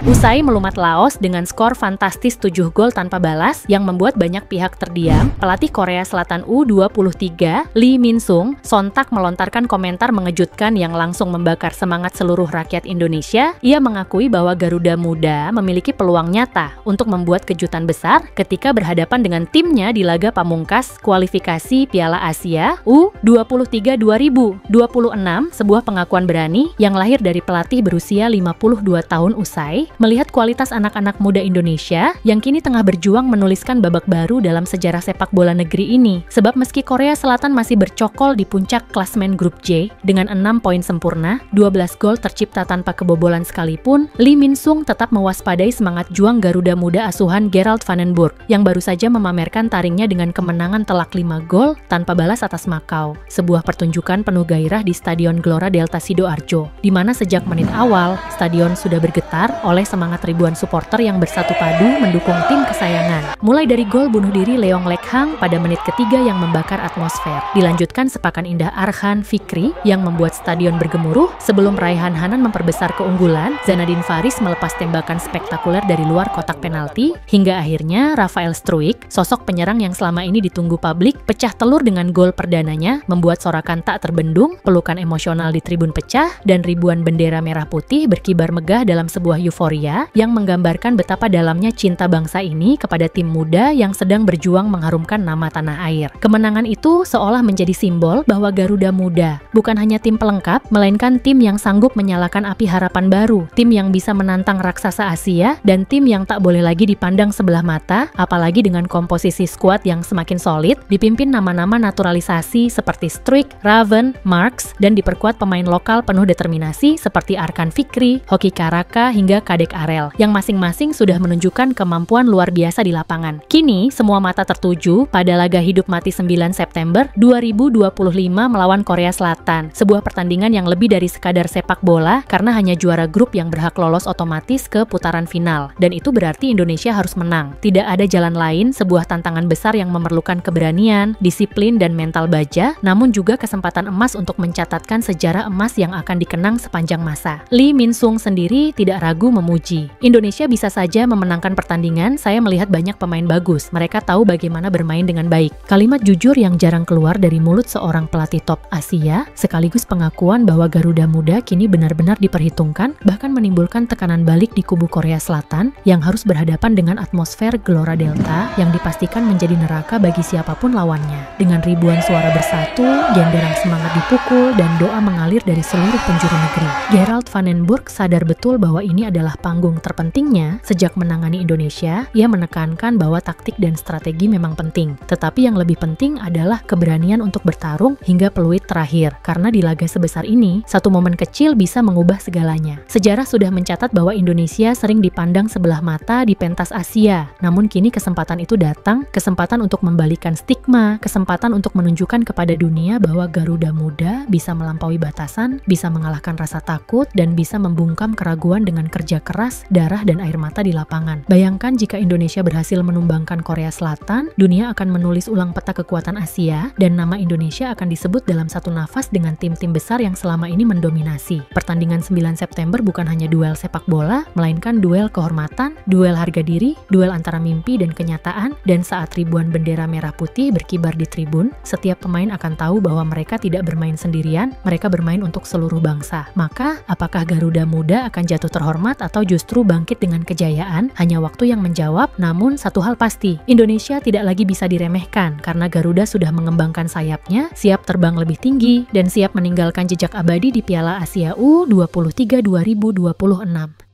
Usai melumat Laos dengan skor fantastis 7 gol tanpa balas yang membuat banyak pihak terdiam, pelatih Korea Selatan U23, Lee Min-sung, sontak melontarkan komentar mengejutkan yang langsung membakar semangat seluruh rakyat Indonesia. Ia mengakui bahwa Garuda Muda memiliki peluang nyata untuk membuat kejutan besar ketika berhadapan dengan timnya di laga pamungkas kualifikasi Piala Asia U23 2026, sebuah pengakuan berani yang lahir dari pelatih berusia 52 tahun usai melihat kualitas anak-anak muda Indonesia yang kini tengah berjuang menuliskan babak baru dalam sejarah sepak bola negeri ini. Sebab meski Korea Selatan masih bercokol di puncak klasmen grup J dengan 6 poin sempurna, 12 gol tercipta tanpa kebobolan sekalipun, Lee Min-sung tetap mewaspadai semangat juang Garuda Muda asuhan Gerald Vandenburg yang baru saja memamerkan taringnya dengan kemenangan telak 5 gol tanpa balas atas Makau. Sebuah pertunjukan penuh gairah di Stadion Gelora Delta Sidoarjo, di mana sejak menit awal, stadion sudah bergetar oleh semangat ribuan supporter yang bersatu padu mendukung tim kesayangan. Mulai dari gol bunuh diri Leong Lekhang pada menit ketiga yang membakar atmosfer, dilanjutkan sepakan indah Arhan Fikri yang membuat stadion bergemuruh sebelum Raihan Hanan memperbesar keunggulan, Zanadin Faris melepas tembakan spektakuler dari luar kotak penalti, hingga akhirnya Rafael Struijk, sosok penyerang yang selama ini ditunggu publik, pecah telur dengan gol perdananya, membuat sorakan tak terbendung, pelukan emosional di tribun pecah, dan ribuan bendera merah putih berkibar megah dalam sebuah euforia yang menggambarkan betapa dalamnya cinta bangsa ini kepada tim muda yang sedang berjuang mengharumkan nama tanah air. Kemenangan itu seolah menjadi simbol bahwa Garuda Muda bukan hanya tim pelengkap, melainkan tim yang sanggup menyalakan api harapan baru, tim yang bisa menantang raksasa Asia, dan tim yang tak boleh lagi dipandang sebelah mata, apalagi dengan komposisi skuad yang semakin solid, dipimpin nama-nama naturalisasi seperti Struijk, Raven, Marks, dan diperkuat pemain lokal penuh determinasi seperti Arkan Fikri, Hoki Karaka, hingga Kadek Arel, yang masing-masing sudah menunjukkan kemampuan luar biasa di lapangan. Kini, semua mata tertuju pada laga hidup mati 9 September 2025 melawan Korea Selatan, sebuah pertandingan yang lebih dari sekadar sepak bola karena hanya juara grup yang berhak lolos otomatis ke putaran final, dan itu berarti Indonesia harus menang. Tidak ada jalan lain, sebuah tantangan besar yang memerlukan keberanian, disiplin, dan mental baja, namun juga kesempatan emas untuk mencatatkan sejarah emas yang akan dikenang sepanjang masa. Lee Min-sung sendiri tidak ragu memuji, Indonesia bisa saja memenangkan pertandingan, saya melihat banyak pemain bagus, mereka tahu bagaimana bermain dengan baik. Kalimat jujur yang jarang keluar dari mulut seorang pelatih top Asia, sekaligus pengakuan bahwa Garuda Muda kini benar-benar diperhitungkan, bahkan menimbulkan tekanan balik di kubu Korea Selatan yang harus berhadapan dengan atmosfer Gelora Delta yang dipastikan menjadi neraka bagi siapapun lawannya. Dengan ribuan suara bersatu, genderang semangat dipukul, dan doa mengalir dari seluruh penjuru negeri. Gerald Vandenburg sadar betul bahwa ini adalah panggung terpentingnya sejak menangani Indonesia. Ia menekankan bahwa taktik dan strategi memang penting, tetapi yang lebih penting adalah keberanian untuk bertarung hingga peluit terakhir, karena di laga sebesar ini, satu momen kecil bisa mengubah segalanya. Sejarah sudah mencatat bahwa Indonesia sering dipandang sebelah mata di pentas Asia, namun kini kesempatan itu datang, kesempatan untuk membalikan stigma, kesempatan untuk menunjukkan kepada dunia bahwa Garuda Muda bisa melampaui batasan, bisa mengalahkan rasa takut, dan bisa membungkam keraguan dengan kerja keras, darah, dan air mata di lapangan. Bayangkan jika Indonesia berhasil menumbangkan Korea Selatan, dunia akan menulis ulang peta kekuatan Asia, dan nama Indonesia akan disebut dalam satu nafas dengan tim-tim besar yang selama ini mendominasi. Pertandingan 9 September bukan hanya duel sepak bola, melainkan duel kehormatan, duel harga diri, duel antara mimpi dan kenyataan, dan saat ribuan bendera merah putih berkibar di tribun, setiap pemain akan tahu bahwa mereka tidak bermain sendirian, mereka bermain untuk seluruh bangsa. Maka, apakah Garuda Muda akan jatuh terhormat atau justru bangkit dengan kejayaan? Hanya waktu yang menjawab, namun satu hal pasti, Indonesia tidak lagi bisa diremehkan karena Garuda sudah mengembangkan sayapnya, siap terbang lebih tinggi, dan siap meninggalkan jejak abadi di Piala Asia U23 2026.